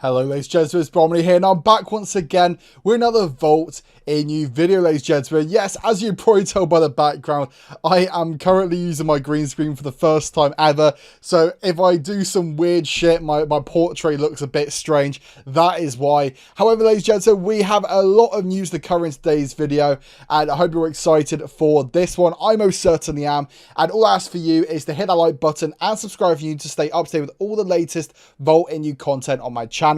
Hello ladies and gentlemen, it's Bromley here and I'm back once again with another Vault a new video, ladies and gentlemen. Yes, as you probably tell by the background, I am currently using my green screen for the first time ever. So if I do some weird shit, my portrait looks a bit strange, that is why. However, ladies and gentlemen, we have a lot of news to cover in today's video and I hope you're excited for this one. I most certainly am. And all I ask for you is to hit that like button and subscribe if you need to stay up to date with all the latest Vault a new content on my channel.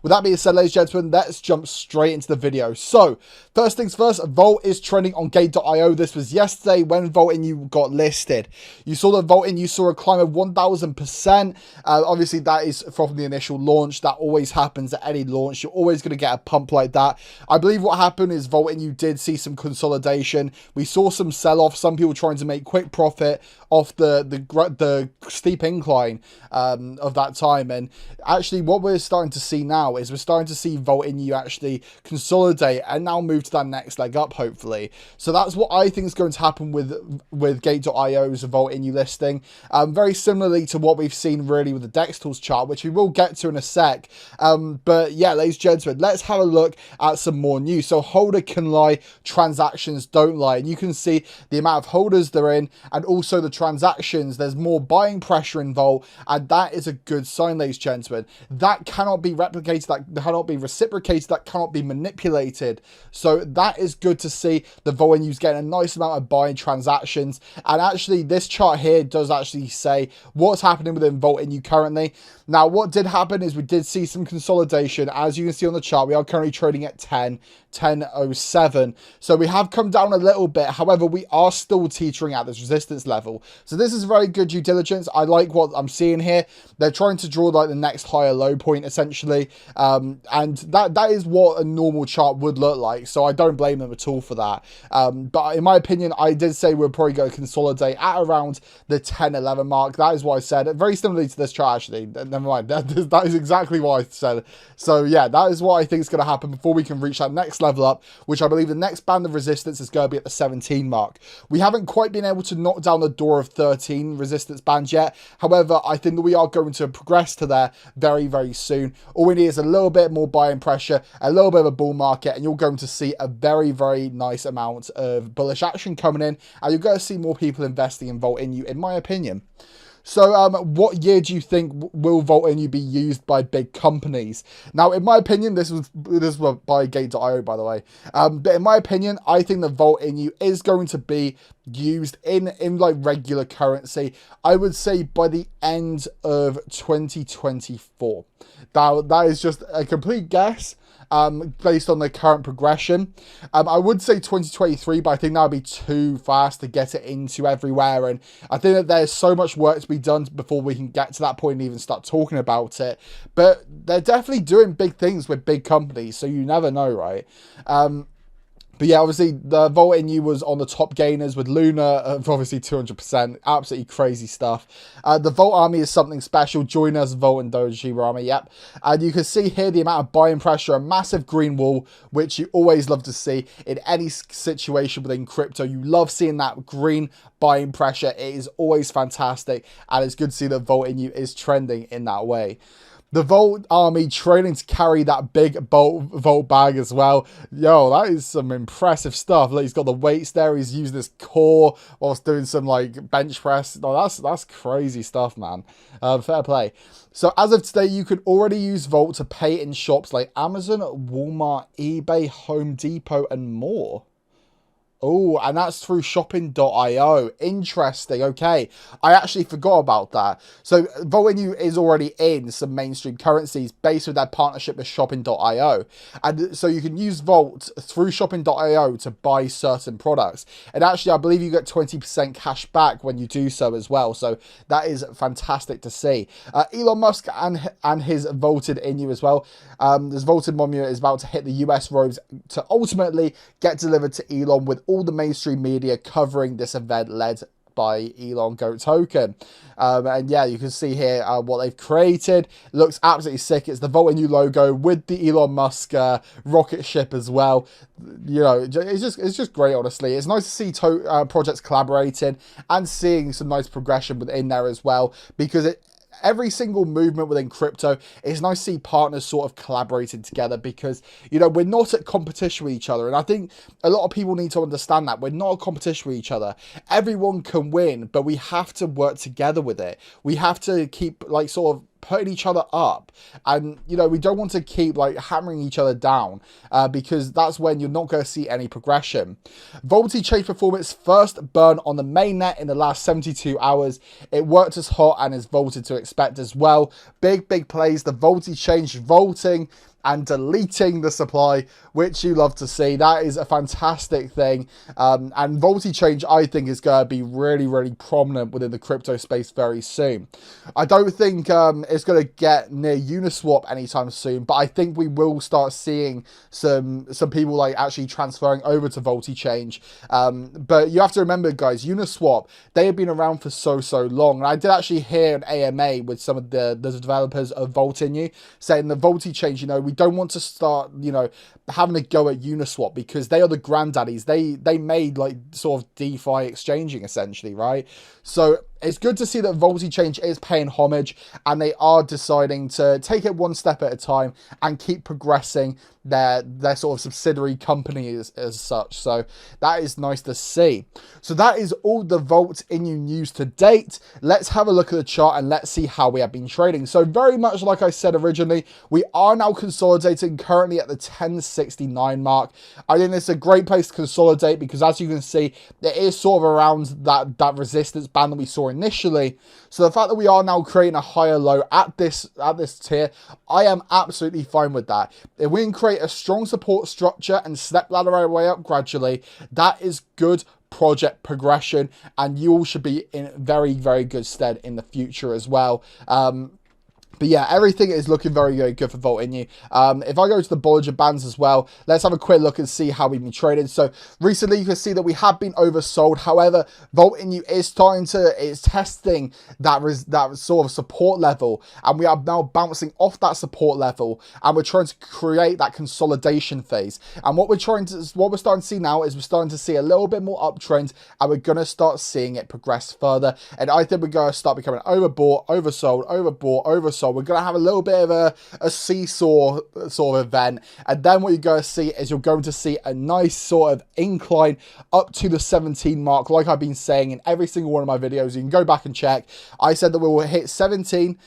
With that being said, ladies and gentlemen, let's jump straight into the video. So, first things first, Vault is trending on Gate.io. This was yesterday when Vault a new got listed. You saw that Vault a new saw a climb of 1000%. Obviously, that is from the initial launch. That always happens at any launch. You're always going to get a pump like that. I believe what happened is Vault a new did see some consolidation. We saw some sell-off. Some people trying to make quick profit off the steep incline of that time. And actually, what we're starting to see now is we're starting to see Vault a new actually consolidate and now move to that next leg up, hopefully. So that's what I think is going to happen with Gate.io's Vault a new listing. Very similarly to what we've seen really with the DEX Tools chart, which we will get to in a sec. But yeah, ladies and gentlemen, let's have a look at some more news. So holder can lie, transactions don't lie. And you can see the amount of holders they're in and also the transactions. There's more buying pressure in Vault, and that is a good sign, ladies and gentlemen. That cannot be replicated, that cannot be reciprocated, that cannot be manipulated. So that is good to see. The Vault a new's getting a nice amount of buying transactions, and actually this chart here does actually say what's happening within Vault a new currently. Now what did happen is we did see some consolidation. As you can see on the chart, we are currently trading at 10.07, so we have come down a little bit. However, we are still teetering at this resistance level, so this is very good due diligence. I like what I'm seeing here. They're trying to draw like the next higher low point essentially, and that is what a normal chart would look like, so I don't blame them at all for that. But in my opinion, I did say we're probably going to consolidate at around the 10.11 mark. That is what I said, very similarly to this chart actually. Never mind, that is exactly what I said. So yeah, that is what I think is going to happen before we can reach that next level up, which I believe the next band of resistance is going to be at the 17 mark. We haven't quite been able to knock down the door of 13 resistance bands yet. However, I think that we are going to progress to there very, very soon. All we need is a little bit more buying pressure, a little bit of a bull market, and you're going to see a very, very nice amount of bullish action coming in, and you're going to see more people investing in Vault a new, in my opinion. So what year do you think will Vault a new be used by big companies? Now, in my opinion, this was by Gate.io, by the way. But in my opinion, I think the Vault a new is going to be used in like regular currency. I would say by the end of 2024. Now, that is just a complete guess. Based on the current progression. I would say 2023, but I think that would be too fast to get it into everywhere, and I think that there's so much work to be done before we can get to that point and even start talking about it. But they're definitely doing big things with big companies, so you never know, right? But yeah, obviously, the Vault a new was on the top gainers with Luna of obviously 200%. Absolutely crazy stuff. The Vault army is something special. Join us, Vault and Doji army, yep. And you can see here the amount of buying pressure, a massive green wall, which you always love to see in any situation within crypto. You love seeing that green buying pressure. It is always fantastic, and it's good to see that Vault a new is trending in that way. The Vault army training to carry that big Vault bag as well. Yo, that is some impressive stuff. Look, he's got the weights there. He's using this core whilst doing some like bench press. No, that's crazy stuff, man. Fair play. So as of today, you can already use Vault to pay in shops like Amazon, Walmart, eBay, Home Depot, and more. Oh, and that's through shopping.io. Interesting. Okay. I actually forgot about that. So Vault a new is already in some mainstream currencies based with their partnership with shopping.io. And so you can use Vault through shopping.io to buy certain products. And actually, I believe you get 20% cash back when you do so as well. So that is fantastic to see. Elon Musk and his Vaulted a new as well. This Vaulted monument is about to hit the US roads to ultimately get delivered to Elon, with all the mainstream media covering this event led by Elon Goat Token. And yeah, you can see here what they've created. It looks absolutely sick. It's the Vault a new logo with the Elon Musk rocket ship as well. You know, it's just great, honestly. It's nice to see projects collaborating and seeing some nice progression within there as well, because every single movement within crypto, it's nice to see partners sort of collaborating together because, you know, we're not at competition with each other. And I think a lot of people need to understand that we're not at competition with each other. Everyone can win, but we have to work together with it. We have to keep like sort of putting each other up, and you know, we don't want to keep like hammering each other down because that's when you're not going to see any progression. Volty changed performance first burn on the mainnet in the last 72 hours. It worked as hot and is vaulted to expect as well. Big plays. The Volty change vaulting and deleting the supply, which you love to see. That is a fantastic thing. And Volty change, I think, is going to be really prominent within the crypto space very soon. I don't think it's going to get near Uniswap anytime soon, but I think we will start seeing some people like actually transferring over to Volty change. But you have to remember, guys, Uniswap, they have been around for so long. And I did actually hear an AMA with some of the developers of Vault.inu saying the Volty change, you know, we don't want to start, you know, having a go at Uniswap because they are the granddaddies. They made like sort of DeFi exchanging essentially, right? So it's good to see that Volty change is paying homage and they are deciding to take it one step at a time and keep progressing their sort of subsidiary companies as such. So that is nice to see. So that is all the Vault.inu news to date. Let's have a look at the chart and let's see how we have been trading. So very much like I said originally, we are now consolidating currently at the 1069 mark. I think this is a great place to consolidate because as you can see, it is sort of around that resistance band that we saw initially. So the fact that we are now creating a higher low at this tier, I am absolutely fine with that. If we can create a strong support structure and step ladder our way up gradually, that is good project progression, and you all should be in very good stead in the future as well. But yeah, everything is looking very good for Vault.inu. If I go to the Bollinger Bands as well, let's have a quick look and see how we've been trading. So recently you can see that we have been oversold. However, Vault.inu is testing that sort of support level, and we are now bouncing off that support level, and we're trying to create that consolidation phase. And what we're starting to see now is we're starting to see a little bit more uptrend, and we're going to start seeing it progress further. And I think we're going to start becoming overbought, oversold, overbought, oversold. We're going to have a little bit of a seesaw sort of event. And then what you're going to see is you're going to see a nice sort of incline up to the 17 mark. Like I've been saying in every single one of my videos, you can go back and check. I said that we will hit 17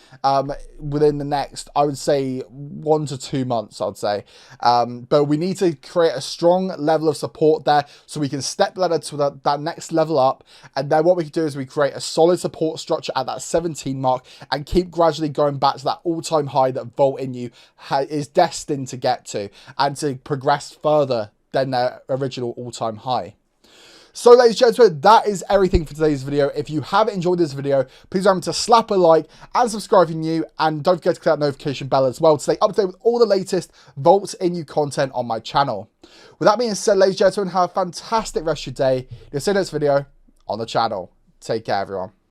within the next, I would say, 1 to 2 months, I'd say. But we need to create a strong level of support there so we can step ladder to that next level up. And then what we can do is we create a solid support structure at that 17 mark and keep gradually going back to that all-time high that Vault.inu is destined to get to and to progress further than their original all-time high. So ladies and gentlemen, that is everything for today's video. If you have enjoyed this video, please remember to slap a like and subscribe if you're new, and don't forget to click that notification bell as well to stay up to date with all the latest Vault.inu content on my channel. With that being said, ladies and gentlemen, have a fantastic rest of your day. You'll see you next video on the channel. Take care, everyone.